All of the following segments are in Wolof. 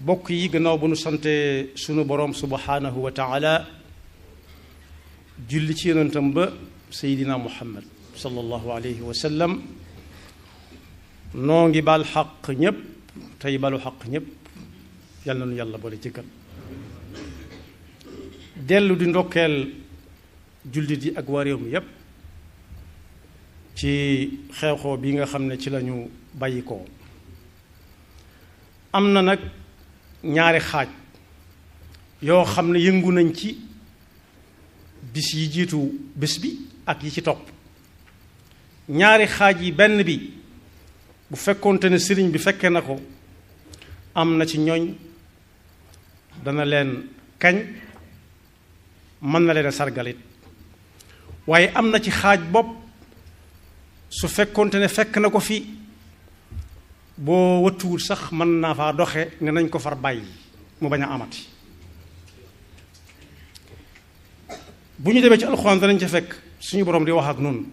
bokk yi gannaaw bu nu sante sunu boroom subhanahu wa taala julli ci yonentam ba seydina muhammad sallallahu alayhi wa sallam noo ngi baal xaq ñépp tey balu xaq ñépp yal na nu yàlla boole jëkkal dellu di ndokkeel jullit yi ak waa réew mi yépp ci xew-xew bi nga xam ne ci lañu bàyyi ko am na nag ñaari xaaj yoo xam ne yëngu nañ ci bis yi jiitu bés bi ak yi ci topp ñaari xaaj yi benn bi bu fekkoonte ne sëriñ bi fekke na ko am na ci ñooñ dana leen kañ mën na leen a sargalit waaye am na ci xaaj bopp su fekkoonte ne fekk na ko fi boo wëttuwul sax mën naa faa doxe ne nañ ko far bàyyi mu bañ a amati bu ñu demee ci alxuraan danañ ca fekk suñu borom di wax ak noonu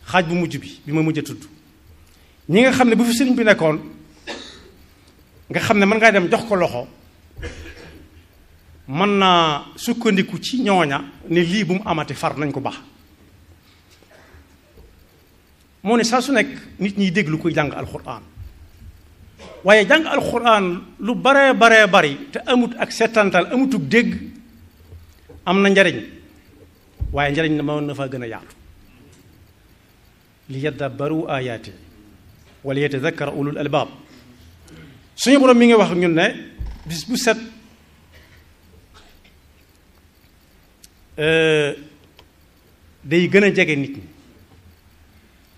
xaaj bu mujj bi ma mujj a tudd ñi nga xam ne bu fi sëriñ bi nekkoon nga xam ne mën ngaa dem jox ko loxo mën naa sukkandiku ci ñooña ne lii bu mu amati far nañ ko baax moo ne saa su nekk nit ñiy déglu koy jàng alxuraan waaye jàng alxuraan lu baree bari te amut ak settantal amutug dégg am na njariñ waaye njariñ na mën na faa gën a yaatu li yadabbaru ayaati wala yatadakkara ulul albaab suñu borom mi ngi wax ñun ne bis bu set day gën a jege nit ñi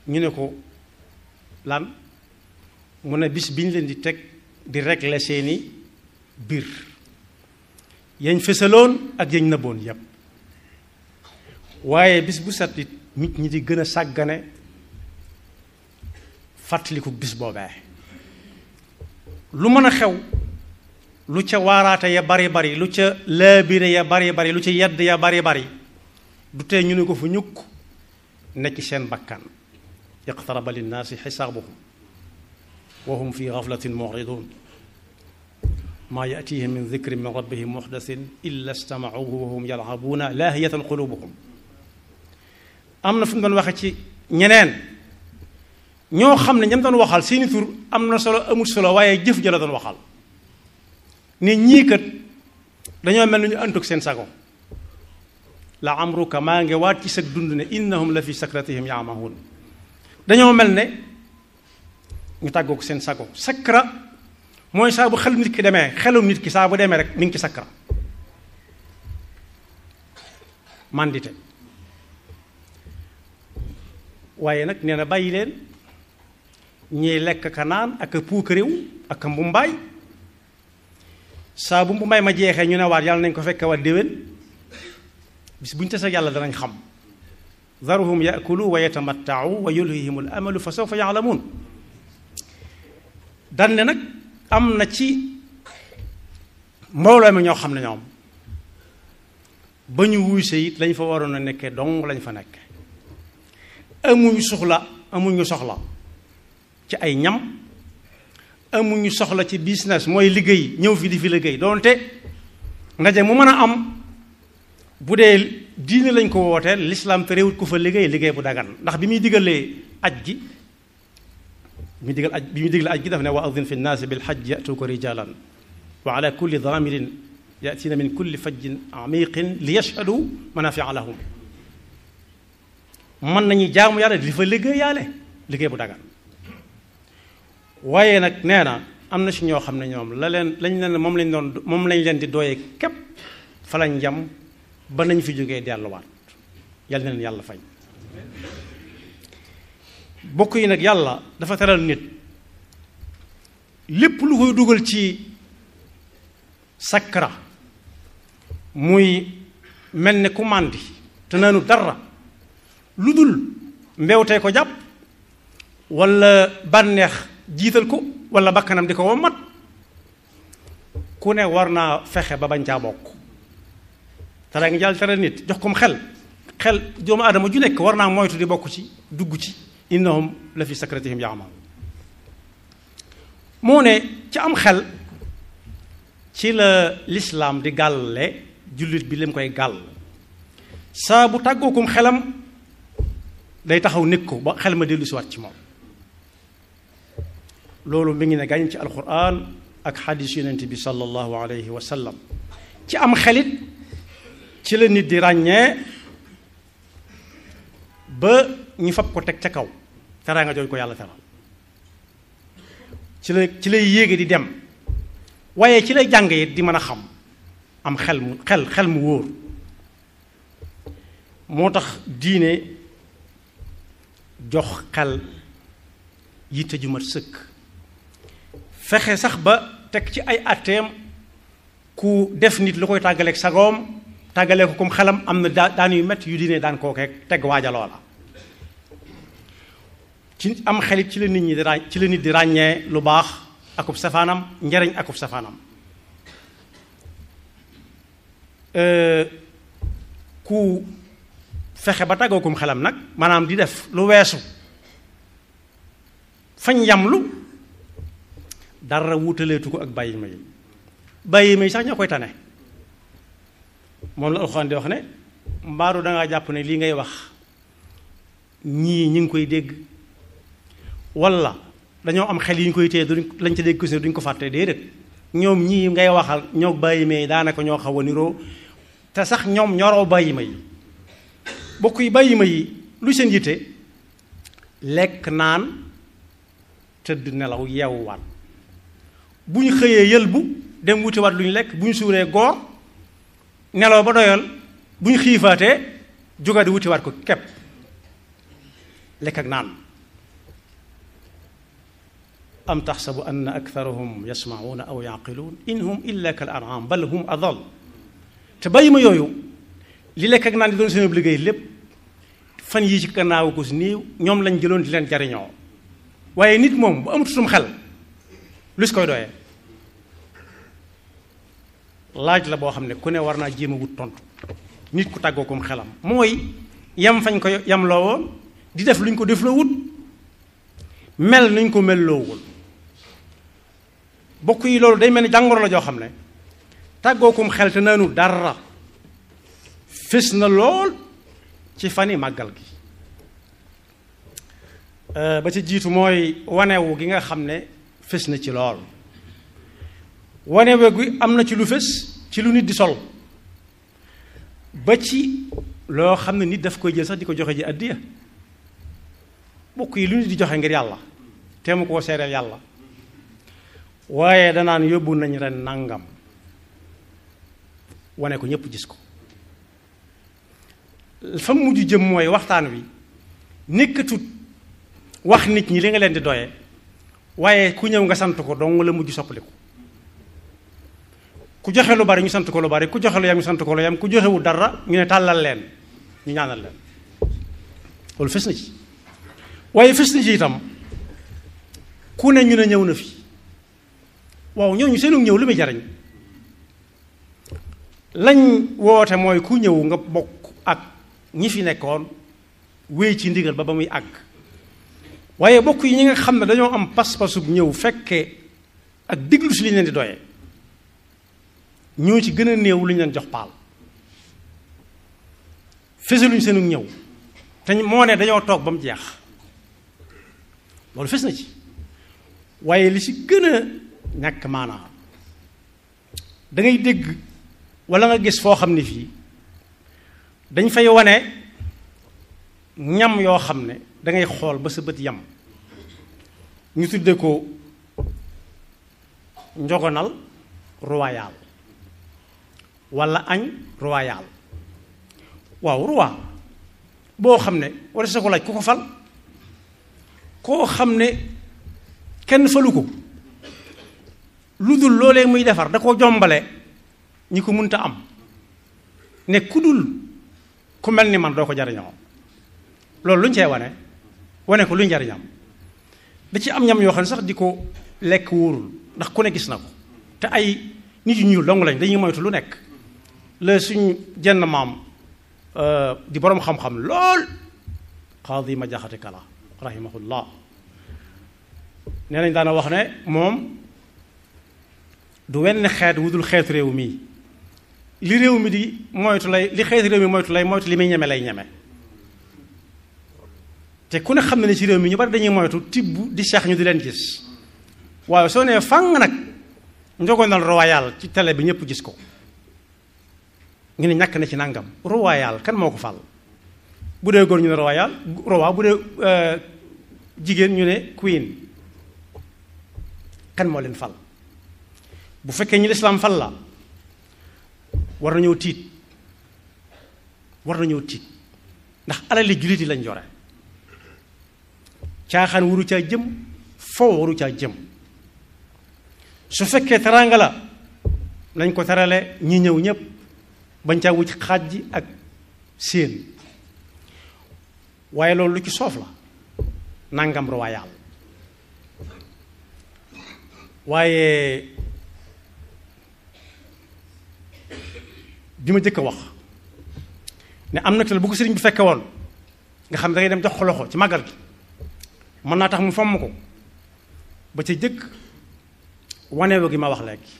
ñu ne ko lan mu ne bis bi ñu leen di teg di régler seeni biir yañ fësaloon ak yañ nëbboon yépp waaye bis bu set it nit ñi di gën a sàggane fàttaliku bis boobee lu mën a xew lu ca waaraate ya bari lu ca laabire ya bari lu ca yedd ya bari du tee ñu ne ko fu ñukk nekk seen bakkan iqtaraba linnaasi xisaabuhum wa hum fi gaflatin muridun maa yatihim min dikrin min rabbihim muxdasin illa stamauhu wa hum yalcabuuna laahiyatan qulubuhum am na fu mu doon waxe ci ñeneen ñoo xam ne ñam doon waxal seeni tur am na solo amul solo waaye jëf ja la doon waxal ne ñii kat dañoo mel ni ñu àntug seen sago la amruka maa ngi waat ci sag dund ne innahum la fi sakratihim yaamahuun dañoo mel ne ñu tàggoog seen sago sakra mooy saa bu xelu nit ki demee xelum nit ki saa bu demee rek mi ngi ci sakra mandite waaye nag nee na bàyyi leen ñiy lekk ka naan ak a puukaréew ak a mbumbaay saa bu mbumbaay ma jeexee ñu ne waat yàlla nañ ko fekke waat déwén bis bu ñu tase yàlla danañ xam daruhum yakulu wa yatamattau wa yulhihim al amalu fa sawfa yaalamuun dan ne nag am na ci mbooloo mi ñoo xam ne ñoom ba ñu wuy se it lañ fa waroon a nekkee dong lañ fa nekke amuñu soxla ci ay ñam amuñu soxla ci business mooy liggéey ñëw fi di fi liggéey doonte ndaje mu mën a am bu dee diine lañ ko wooteel lislaam te réewut ko fa liggéey bu dagan ndax bi muy digalee aj gi bi muy digle aj gi daf ne wa adin fi nnaasi bil hajj yatuuka rijalan wa ala kulli daamirin yatina min kulli fajjin amiqin li yashhadu manafia lahum mën nañu jaamu yàlla di fa liggéey bu dagan waaye nag nee na am na si ñoo xam ne ñoom lañ leen moom lañ leen di dooyee képp fa lañ jam ba nañ fi jógee delluwaat yàlla na leen yàlla fay bokk yi nag yàlla dafa teral nit lépp lu koy dugal ci sakra muy mel ne ku màndi te naanu dara lu dul mbewtee ko jàpp walla bànneex jiital ko walla bakkanam di ko wommat ku ne war naa fexe ba bañ caa bokk tere nga jàll tere nit jox kom xel doomu aadama ju nekk war naa moytu di bokk ci dugg ci innahum la fi sakratihim yaamaun moo ne ci am xel ci la lislaam di gàlle jullit bi lim koy gàll saa bu tàggookum xelam day taxaw nekk ko ba xel ma dellu si waat ci moom loolu mi ngi ne gàñ ci alquran ak xadis yonent bi sallallahu alayhi wa sallam ci am xelit ci la nit di ràññee ba ñu fab ko teg ca kaw teraanga jooju ko yàlla teral ci lay yéege di dem waaye ci lay jàng it di mën a xam am xel mu wóor moo tax diine jox xel yitte ju mat sëkk fexe sax ba teg ci ay atteem ku def nit lu koy tàggaleeg sagoom tàggalee ko comme xelam am na daan yu métti yu diine daan kookeeg teg waaja loola ci am xelit ci la nit di ràññee lu baax akub safaanam njariñ akub safaanam ku fexe ba tàggookum xelam nag maanaam di def lu weesu fañ yamlu dara wutaleetu ko ak bàyyi ma yi sax ñoo koy tane moom la alxuraan di wax ne mbaaru dangaa jàpp ne lii ngay wax ñii ñi ngi koy dégg walla dañoo am xel yi ñu koy téye lañ ca dégg duñ ko fàtte déedéet ñoom ñii ngay waxal ñoo bàyyi ma yi daanaka ñoo xaw a niroo te sax ñoom ñoroo bàyyi ma yi bokk yi bàyyi ma yi lu seen yitte lekk naan tëdd nelaw yeewuwaat bu ñu xëyee yëlbu dem wutiwaat lu ñu lekk bu ñu suuree goor nelaw ba doyal bu ñu xiifaatee jóga di wutiwaat ko kepp lekk ak naan am taxsabu anna aktharahum yasma'una aw yaqiluun in hum illa kal an'am bal hum adall te bàyyi ma yooyu li lekk ak naan di doon seen liggéey lépp fan yii ci gannaaw ko si néew ñoom lañ jëloon di leen jariñoo waaye nit moom bu amatutum xel lu si koy doyee laaj la boo xam ne ku ne war naa jéem a wut tontu nit ku tàggoo kom xelam mooy yam fañ ko yam loo woon di def luñ ko def loo wut mel nuñ ko mel loowul bokk yi loolu day mel ni jàngoro la joo xam ne tàggoo kom xel te naanu dara fés na lool ci fani màggal gi ba ci jiitu mooy wanewu gi nga xam ne fés na ci lool wanewu gi am na ci lu fés ci lu nit di sol ba ci loo xam ne nit daf koy jël sax di ko joxe ji addiya bokk yi lu nit di joxe ngir yàlla te mu koo seereel yàlla waaye danaan yóbbu nañ ren nangam wane ko ñépp gis ko fa mujj jëm mooy waxtaan wi nekkatut wax nit ñi li nga leen di doye waaye ku ñëw nga sant ko dong la mujj soppaliku ku joxe lu bari ñu sant ko lu bari ku joxe lu yam ñu sant ko lu yam ku joxewul dara ñu ne tàllal leen ñu ñaanal leen loolu fes na ci waaye fes na ci itam ku ne ñu ne ñëw na fi waaw ñooñu seenu ñëw li muy jariñ lañ woote mooy ku ñëw nga bokk ak ñi fi nekkoon wéy ci ndigal ba muy àgg waaye bokk yi ñi nga xam ne dañoo am pas-pasub ñëw fekkee ak diglu si li ñu leen di doyee ñoo ci gën a néew lu ñu leen jox paal fesaluñ seenu ñëw te moo ne dañoo toog ba mu jeex loolu fes na ci waaye li ci gën a ñàkk maanaa da ngay dégg walla nga gis foo xam ne fii dañ fay wane ñam yoo xam ne dangay xool ba sa bët yam ñu tudde ko njogonal royal walla añ royal waaw roi boo xam ne walla sa ko laaj ku ko fal koo xam ne kenn falu ko lu dul loolee muy defar da koo jombale ñi ko mënta am ne ku dul ku mel ni man doo ko jariñoo loolu lu ñu cee wane ko lu ñu jariñam da ci am ñam yoo xam ne sax di ko lekk wóorul ndax ku ne gis na ko te ay nit yu ñuul dong lañ dañuy moytu lu nekk la suñ jenn maam di boroom xam-xam lool Qaadi ma jaxate kala rahimahullah nee nañ daana wax ne moom du wenn xeet wudul xeetu réew mii li réew mi di moytu lay li xeetu réew mi moytu li muy ñeme lay ñeme te ku ne xam ne ci réew mi ñu bari dañuy moytu tibb di seex ñu di leen gis waaye soo nee fang nag njogonal royal ci télé bi ñëpp gis ko ñu ne ñàkk na ci nangam royal kan moo ko fal bu dee góor ñu ne royal roi bu dee jigéen ñu ne queen kan moo leen fal bu fekkee ñi lislaam fal la war na ñëw tiit ndax alali jullit yi lañ yore caaxaan waru caa jëm foo waru caa jëm su fekkee teraanga la nañ ko terale ñi ñëw ñépp bañ caa wuc xaaj ji ak séen waaye loolu lu ci soof la nangam royal waaye bi ma jëkk a wax ne am na tel bu ko sëriñ bi fekke woon nga xam ne dangay dem jox ko loxo ci màggal gi mën naa tax mu fomm ko ba ca jëkk waneewu gi ma wax léegi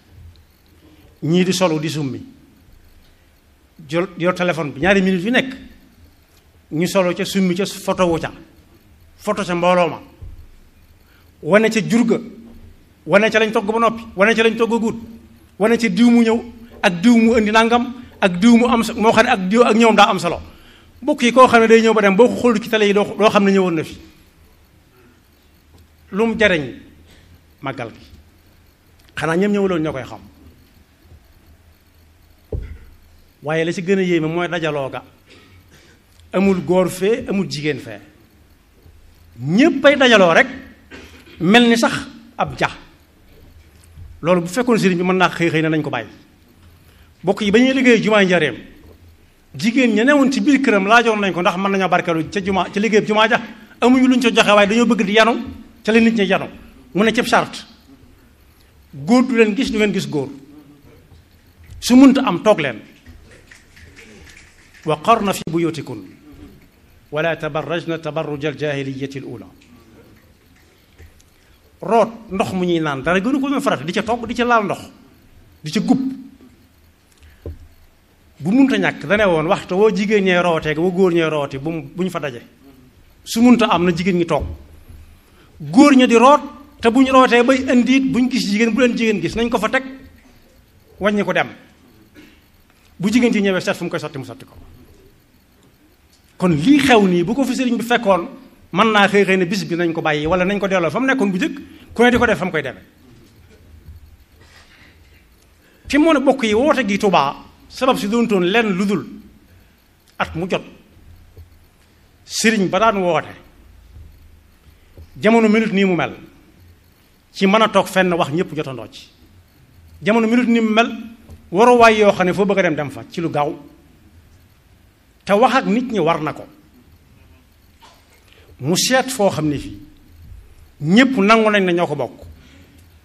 ñii di solu di summi jël yor téléphone bi ñaari minutes yu nekk ñu solo ca summi ca photo wu ca photo ca mbooloo ma wane ca jurga wane ca lañ togg ba noppi wane ca lañ togg a guut wane ca diw mu ñëw ak diw mu indi nangam ak diw mu am moo xam ne ak diw ak ñëwam daa am solo mbokk yi koo xam ne day ñëw ba dem boo ko xool ci télé yi doo xam ne ñëwoon na fi lu mu jariñ màggal gi xanaa ñoom ñëwuloon ñoo koy xam waaye la ci gën a yéeme mooy dajaloo ga amul góor fee amul jigéen fee ñéppay dajaloo rek mel ni sax ab ja loolu bu fekkoon sëriñ bi mën naa xëy na nañ ko bàyyi bokk yi ba ñuy liggéey jumaa njareem jigéen ña newoon ci biir këram laajoon nañ ko ndax mën nañoo barkeelu ca jumaa ca liggéey jumaa ja amuñu luñ ca joxe waaye dañoo bëgg di yanu ca la nit ñi yanu mu ne cëb charte góor du leen gis du ngeen gis góor su munta am toog leen wa qarna fi buyutikun wala tabarrajna tabarruj aljaahiliyati alula root ndox mu ñuy naan dara gënu ko doon farata di ca togg di ca laal ndox di ca gub bu munta ñàkk dane woon waxtu woo jigéen ñee rootee woo góor ñee rooti bu ñu fa daje su munta am na jigéen ñi toog góor ña di root te bu ñu rootee bay indiit bu ñu gis jigéen bu leen jigéen gis nañ ko fa teg wàññi ko dem bu jigéen ci ñëwee seet fu mu koy sotti mu sotti ko kon lii xew nii bu ko fi sëriñ bi fekkoon mën naa xëy ne bis bi nañ ko bàyyi wala nañ ko delloo fa mu nekkoon bu jëkk ku ne di ko def fa mu koy demee fi moo ne bokk yi woote gi Tuubaa sabab si doon toon lenn lu dul at mu jot sëriñ ba daan woote jamono minute nii mu mel ci mën a toog fenn wax ñëpp jotandoo ci jamono minute nii mu mel waruwaay yoo xam ne foo bëgg a dem fa ci lu gaaw te wax ak nit ñi war na ko mu seet foo xam ne fii ñëpp nangu nañ ne ñoo ko bokk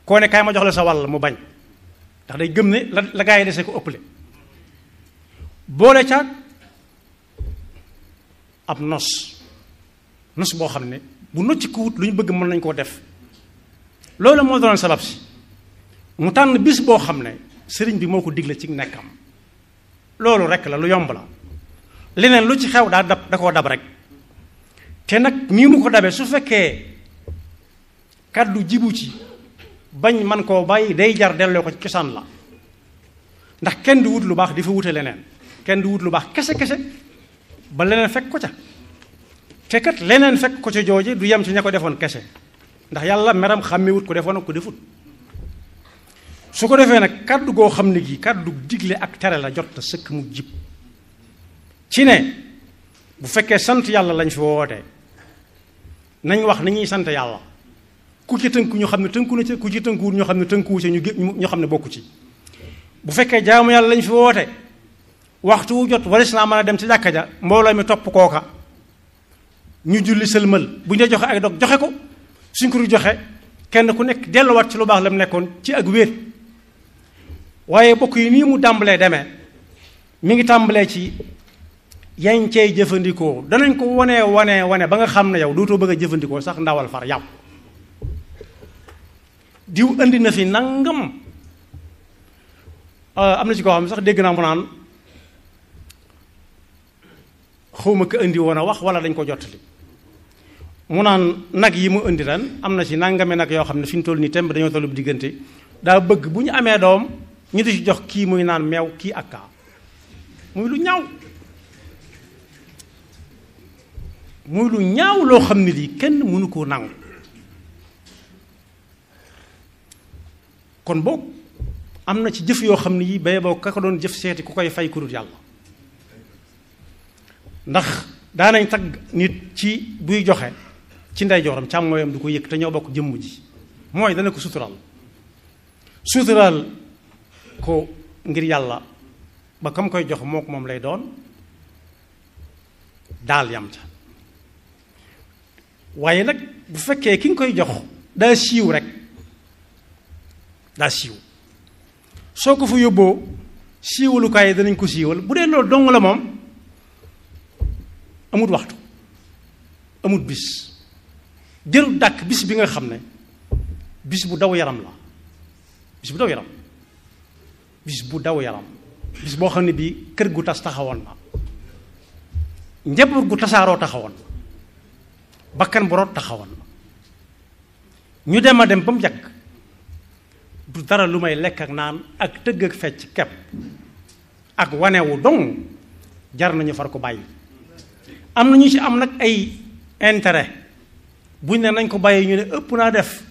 koo ne kaay ma jox la sa wàll mu bañ ndax day gëm ne la gaa yi dese ko ëpple boole caag ab nos boo xam ne bu nocci ko wut lu ñu bëgg mën nañ koo def loolu moo doon sabab si mu tànn bis boo xam ne sëriñ bi moo ko digle ci nekkam loolu rek la lu yomb la leneen lu ci xew da koo dab rek te nag nii mu ko dabee su fekkee kaddu jibu ci bañ man koo bàyyi day jar delloo ko ci cosaan la ndax kenn du wut lu baax di fa wute leneen kenn du wut lu baax kese ba leneen fekk ko ca te kat leneen fekk ko ca jooje du yem ci ña ko defoon kese ndax yàlla meram xàmmewut ko defoon ak ko defut su ko defee nag kaddu goo xam ne gi kaddu digle ak tere la jot na sëkk mu jib ci ne bu fekkee sant yàlla lañ fi wootee nañ wax ni ñuy sant yàlla ku ci tënku ñu xam ne tënku na ci ku ci tënkuwut ñu xam ne tënkuwu ci ñu xam ne bokku ci bu fekkee jaamu yàlla lañ fi woote waxtu wu jot waris naa mën a dem ci jàkka ja mbooloo mi topp kooka ñu julli sëlmal bu ñu joxe ak dog joxe ko suñ ko joxe kenn ku nekk delluwaat ci lu baax la mu nekkoon ci ak wéet waaye bokk yi nii mu tàmbalee demee mi ngi tàmbalee ci yañ cey jëfandikoo danañ ko wane ba nga xam ne yow dootoo bëgg a jëfandikoo sax ndawal far yàpp diw indi na fi nangam am na ci koo xam ne sax dégg naa mu naan xawma ko indi woon a wax wala dañ ko jottali mu naan nag yi mu indi ren am na ci nangame nag yoo xam ne fi ñu toll nii temb dañoo tollu diggante daa bëgg bu ñu amee doom ñu di ci jox kii muy naan meew kii ak kaa muy lu ñaaw muy lu ñaaw loo xam ne lii kenn mënu koo nangu kon boog am na ci jëf yoo xam ne yi bay boo ka ko doon jëf seeti ku koy fay ku dul yàlla ndax daanañ tagg nit ci buy joxe ci ndeyjooram càmmooyam du ko yëg te ñoo bokk jëmm ji mooy dana ko suturaal ko ngir yàlla ba kam koy jox moo ko moom lay doon daal yam ca waaye nag bu fekkee ki nga koy jox daa siiw rek daa siiw soo ko fa yóbboo siiwalukaay yi danañ ko siiwal bu dee loolu dong la moom amut waxtu amut bis jël dàkk bis bi nga xam ne bis bu daw yaram la bis bu daw yaram bis bu daw yaram bis boo xam ne bii kër gu tas taxawoon na njaboot gu tasaaroo taxawoon na bakkan bu rot taxawoon na ñu dem a dem ba mu jàkk du dara lu may lekk ak naan ak tëgg ak fecc kepp ak wanewu dong jar nañu far ko bàyyi am na ñu ci am nag ay intérêt buñ ne nañ ko bàyyi ñu ne ëpp naa def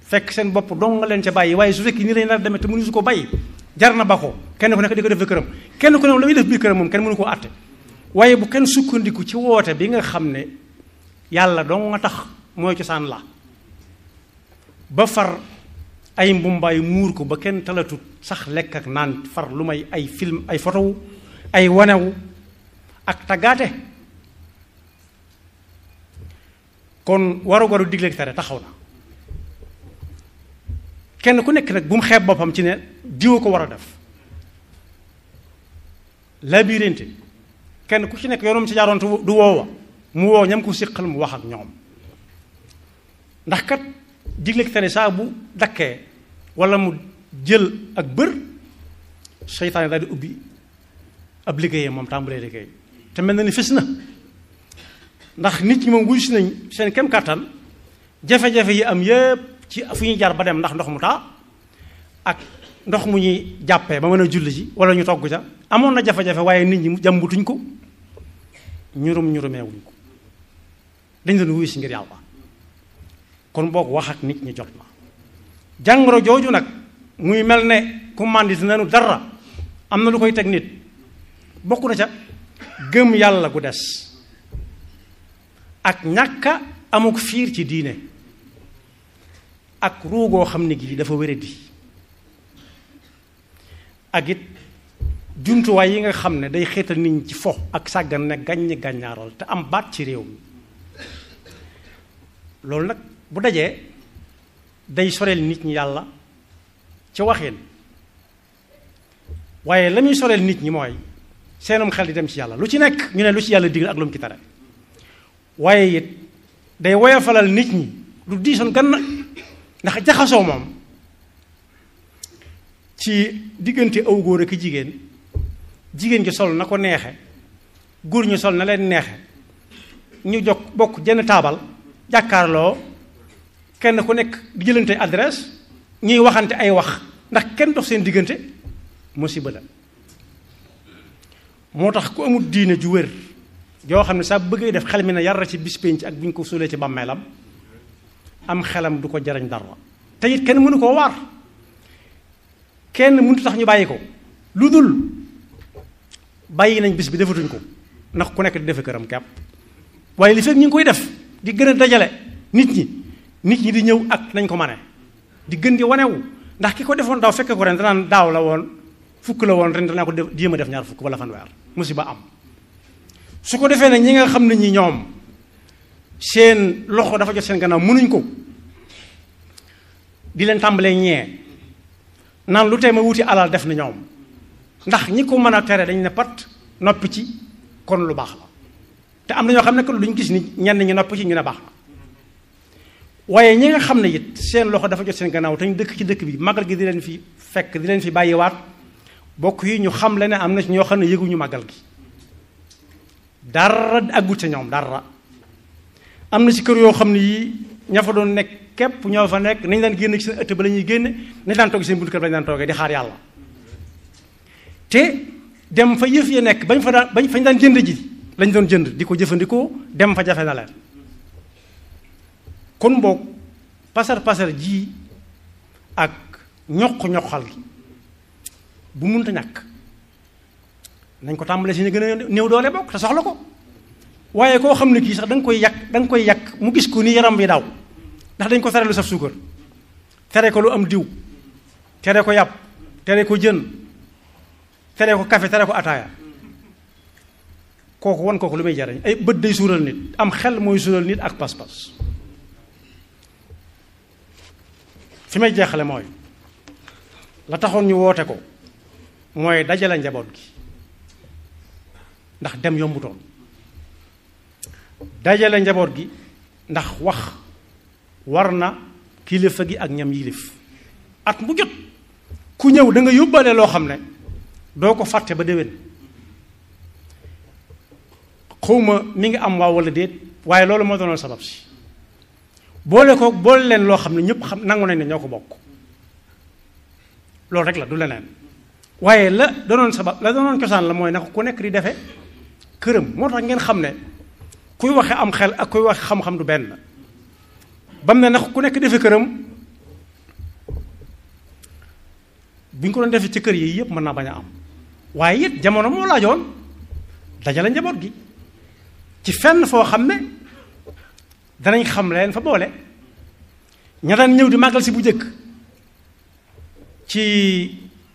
fekk seen bopp dong nga leen ca bàyyi waaye su fekkee nii lay nar demee te mënu su ko bàyyi jar na ba ko kenn ku nekk di ko def këram kenn ku ne la muy def biir këram moom kenn mënu koo àtte waaye bu kenn sukkandiku ci woote bi nga xam ne yàlla dong nga tax mooy cosaan la ba far ay mbumbaay muur ko ba kenn talatut sax lekk ak naan far lu may ay film ay photo ay wanewu ak taggaate kon waru digle tere taxaw na kenn ku nekk nag bu mu xeeb boppam ci ne diwa ko war a def labirinte kenn ku ci nekk yoonum ci jaaroon du woowa mu woo ñam ko siqal mu wax ak ñoom ndax kat digle tere saa bu dakkee wala mu jël ak bër seytaane daal di ubbi ab liggéeyam moom tàmbalee liggéey te mel na ni fës na ndax nit ñi moom wuyu si nañ seen kem kàttan jafe-jafe yi am yépp ci fu ñuy jar ba dem ndax ndox mu taa ak ndox mu ñuy jàppee ba mën a julli ji wala ñu togg ca amoon na jafe-jafe waaye nit ñi jàmbutuñ ko ñurumeewuñ ko dañ doon wuyu si ngir yàlla kon boog wax ak nit ñi jot na jàngoro jooju nag muy mel ne ku màndit nanu dara am na lu koy teg nit bokk na ca gëm yàlla gu des ak ñàkka amuk fiir ci diine ak ruugoo xam ne gi dafa wéradi ak it jumtuwaay yi nga xam ne day xeetal nit ñi ci fo ak sàggan ne gàññi gàññaaral te am baat ci réew mi loolu nag bu dajee day soreel nit ñi yàlla ca waxeen waaye la muy soreel nit ñi mooy seenum xel di dem ci yàlla lu ci nekk ñu ne lu ci yàlla digal ak lu mu ci tere waaye it day woyofalal nit ñi lu diisoon gan ndax jaxasoo moom ci diggante aw góor ak jigéen gi sol na ko neexe góor ñu sol na leen neexe ñu jog bokk jenn taabal jàkkaarloo kenn ku nekk di jëlante adresse ñuy waxante ay wax ndax kenn dox seen diggante musiba la moo tax ku amul diine ju wér joo xam ne saa bëggee def xel mi na yar ci bis pénc ak bu ñu ko suulee ci bàmmeelam am xelam du ko jariñ dara te it kenn mënu koo waar kenn mënut tax ñu bàyyi ko lu dul bàyyi nañ bis bi defatuñ ko ndax ku nekk di defe këram kepp waaye li fekk ñu ngi koy def di gën a dajale nit ñi di ñëw ak nañ ko mane di gën di wanewu ndax ki ko defoon daaw fekke ko ren danaan daaw la woon fukk la woon ren danaa ko jéem a def ñaar fukk wala fanweer musiba am su ko defee nag ñi nga xam ne ñi ñoom seen loxo dafa jot seen gannaaw mënuñ ko di leen tàmbalee ñee naan lu tee ma wuti alal def na ñoom ndax ñi ko mën a tere dañ ne pat noppi ci kon lu baax la te am na ñoo xam ne que lu ñu gis ni ñenn ñi noppi ci ñu ne baax na waaye ñi nga xam ne it seen loxo dafa jot seen gannaaw te ñu dëkk ci dëkk bi magal gi di leen fi fekk di leen fi bàyyiwaat bokk yi ñu xam le ne am na ci ñoo xam ne yëguñu màggal gi dara aggut ca ñoom dara. am na ci kër yoo xam ne yii ña fa doon nekk képp ñoo fa nekk nañ daan génn ci seen ëtt ba la ñuy génne nañ daan toog seen buntu kër ba lañ daan toogee di xaar yàlla te dem fa yëf ya nekk fañ daan jënd ji lañ doon jënd di ko jëfandikoo dem fa jafe na leen. kon boog pasar ji ak ñoqal gi bu munta ñàkk nañ ko tàmbalee si ñu gën a néew doole bokk te soxla ko. waaye koo xam ne kii sax da nga koy yàq mu gis ko ni yaram bi daw ndax dañ ko tere lu saf suukar tere ko lu am diw tere ko yàpp tere ko jën tere ko café tere ko ataaya kooku wan kooku lu muy jariñ ay bët day suural nit am xel mooy suural nit ak pas-pas. fi may jeexale mooy la taxoon ñu woote ko mooy dajale njaboot gi ndax dem yombutoon dajale njaboot gi ndax wax war na kilifa gi ak ñam yilif at mu jot ku ñëw da nga yóbbaale loo xam ne doo ko fàtte ba déwén xawma mi ngi am waaw wala déet waaye loolu moo doonoon sabab si boole leen loo xam ne ñëpp xam nangu nañ ne ñoo ko bokk loolu rek la du leneen waaye la doonoon cosaan la mooy na ko ku nekk di defe këram moo tax ngeen xam ne kuy waxe am xel ak kuy waxe xam-xam du benn bam ne nag ku nekk defe këram bu ñu ko doon defee ci kër yi yëpp mën naa bañ a am waaye it jamono moo laajoon dajale njaboot gi ci fenn foo xam ne danañ xam leen fa boole ña daan ñëw di màggal si bu njëkk ci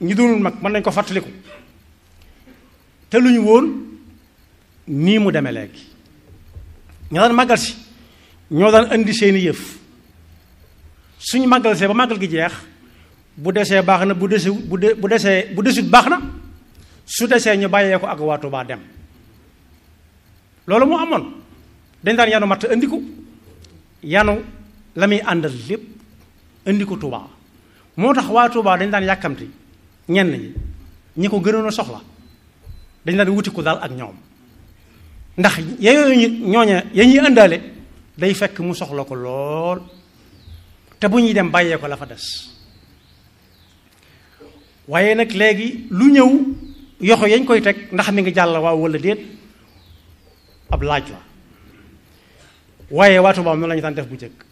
ñi doonul mag mën nañ ko fàttaliku te lu ñu woon nii mu demee léegi ña daan màggal si ñoo daan indi seeni yëf suñu màggal see ba màggal gi jeex bu desee baax na bu desut baax na su desee ñu bàyyee ko ak waa Tuubaa dem loolu moo amoon dañ daan yanu matt indi ko yanu la muy àndal lépp indi ko Tuubaa moo tax waa Tuubaa dañ daan yàkkamti ñenn ñi ko gënoon a soxla dañ daan wuti ko daal ak ñoom ndax yooyu ñooña ya ñuy àndaale day fekk mu soxla ko lool te bu ñuy dem bàyyee ko la fa des waaye nag léegi lu ñëw yoxo yañ koy teg ndax mi ngi jàll waaw wala déet ab laaj la waaye waa Tuubaa noonu la ñu daan def bu njëkk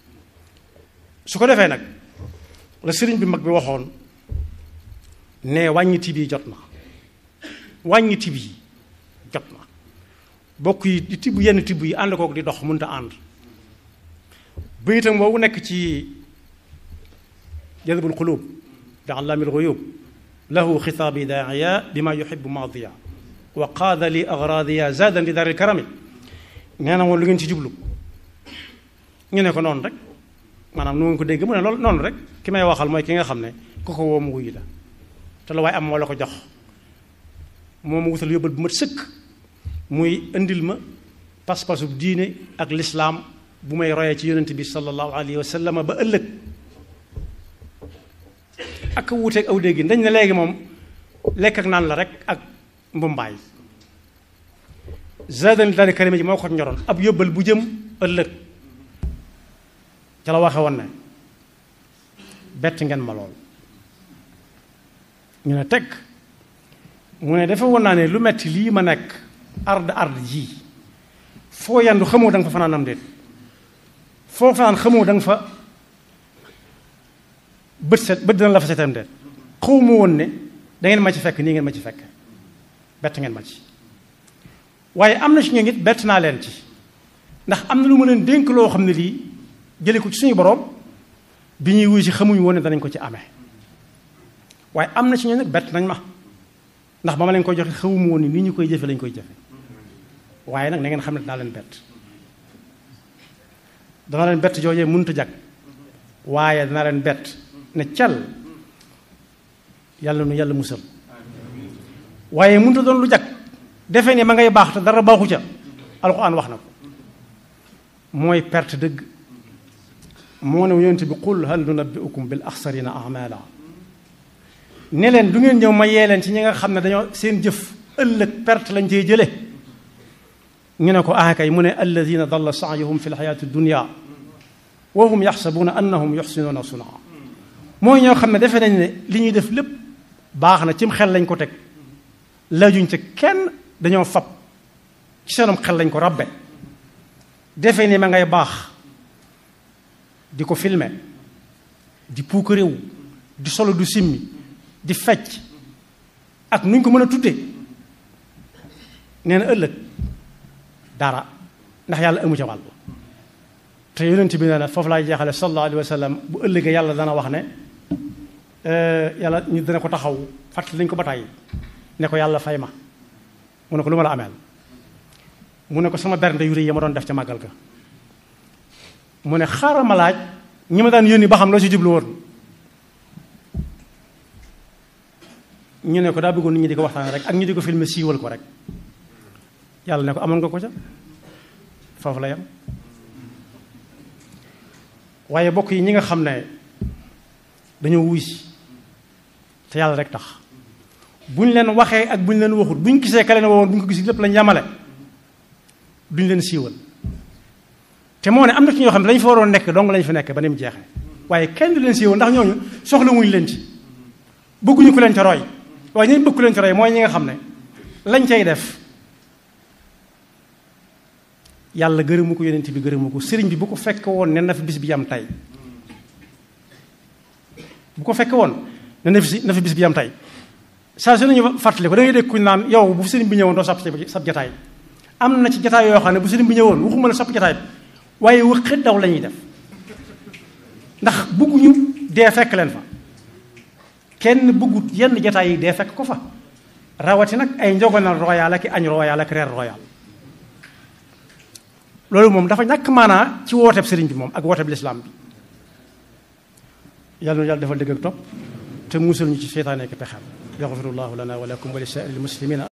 su ko defee nag la sëriñ bi mag bi waxoon ne wàññi tib yi jot na wàññi tib yi jot na bokk yi di tibb yenn tibb yi ànd kook di dox mënta ànd bayitam boobu nekk ci jadbul qulub bi allaamil ghuyub lahu xitaabi daaiya bima yuhibbu maadiya wa qaada li agradiya zaadan li daaril karami nee na woon lu ngeen ci jublu ñu ne ko noonu rek maanaam nu ngeen ko dégg mu ne loolu noonu rek ki may waxal mooy ki nga xam ne ku ko woo mu wuyu la te la waaye am moo la ko jox moo ma wutal yóbbal bu mat sëkk muy indil ma pas-pasu diine ak lislaam bu may royee ci yonent bi sallallahu alayhi wa sallam ba ëllëg ak wuuteeg aw dégg dañ ne léegi moom lekk ak naan la rek ak mbumbaay zaadani daal karima ji moo ko ñoroon ab yóbbal bu jëm ëllëg ca la waxe woon ne bett ngeen ma lool ñu ne teg mu ne dafa woon naa ne lu metti lii ma nekk ard ji foo yandu xamoo da nga fa fanaan am déet foo fanaan xamoo da nga fa bët dina la fa seetam déet xaw ma woon ne da ngeen ma ci fekk nii ngeen ma ci fekk bett ngeen ma ci waaye am na ci ñoom it bett naa leen ci ndax am na lu ma leen dénk loo xam ne lii jële ko ci suñu borom bi ñuy wuy si xamuñu woon ne danañ ko ci amee waaye am na ci ñoom nag bett nañ ma ndax ba ma leen koy joxe xawuma woon ni nii ñu koy jëfe lañ koy jëfe waaye nag na ngeen xam ne dinaa leen bett dana leen bett joojee mënut a jag waaye dana leen bett ne cal yàlla nu yàlla musal waaye mënut a doon lu jag defe ne ma ngay baax te dara baaxu ca alxuraan wax na ko mooy perte dëgg moo ne yonent bi qul hal nunabbi'ukum bil axsarina a'maala ne leen du ngeen ñëw ma yee leen ci ñi nga xam ne dañoo seen jëf ëllëg perte lañ cey jële ñu ne ko kay mu ne alladina dalla saayuhum fi lxayaati dunia wa hum yaxsabuuna annahum yuxsinuuna sunaa mooy ñoo xam ne defe nañ ne li ñuy def lépp baax na cim xel lañ ko teg laajuñ ca kenn dañoo fab ci seenum xel lañ ko rabbe defe ni ma ngay baax di ko filmer di puukaréew di solo du simmi di fecc ak nuñ ko mën a tudde nee na ëllëg dara ndax yàlla amu ca wàll te yonent bi nee na foofu laay jeexale sallallahu alayhi wa sallam bu ëllëgee yàlla dana wax ne yàlla ñu dana ko taxaw fàttali nañ ko ba tàyyi ne ko yàlla fay ma mu ne ko lu ma la ameel mu ne ko sama bernde yu rëy ya ma doon def ca màggal ga mu ne xaaral ma laaj ñi ma daan yónni ba xam loo ci jublu woon ñu ne ko daa bëggoon nit ñi di ko waxtaan rek ak ñu di ko filmer siiwal ko rek yàlla ne ko amoon nga ko ca foofu la yam waaye bokk yi ñi nga xam ne dañoo wuy si te yàlla rek tax buñ leen waxee ak buñ leen waxut buñ gisee ka leen wowoon buñ ko gis lépp lañ yamale duñ leen siiwal te moo ne am na ci ñoo xam ne dañ fa waroon nekk dong lañ fa nekk ba ni mu jeexee waaye kenn du leen siiwal ndax ñooñu soxla wuñ leen ci bëgguñu ku leen ca roy waaye ñi bëgg ku leen ca roy mooy ñi nga xam ne lañ cay def yàlla gërëmu ko yonent bi gërëmu ko sëriñ bi bu ko fekk woon ne na fi bis bi yam tey bu ko fekk woon ne na fi bis bi yam tey saa su nañu fàttali ko da ngay dégg kuñ naan yow bu sëriñ bi ñëwoon doo sab jataay am na ci jataay yoo xam ne bu sëriñ bi ñëwoon waxuma la sopp jataay bi waaye waxit daw la ñuy def ndax bëgguñu dee fekk leen fa kenn bëggut yenn jataay yi dee fekk ko fa rawati nag ay njogonal royal ak añ royal ak reer royal loolu moom dafa ñàkk maanaa ci wooteeb sëriñ bi moom ak wooteeb lislaam bi yàlla na yàlla defal dëgg ak topp te musal ñu ci seytaane ak pexeem yaxfirullahu lana wa lakum wa li saa'iril muslimina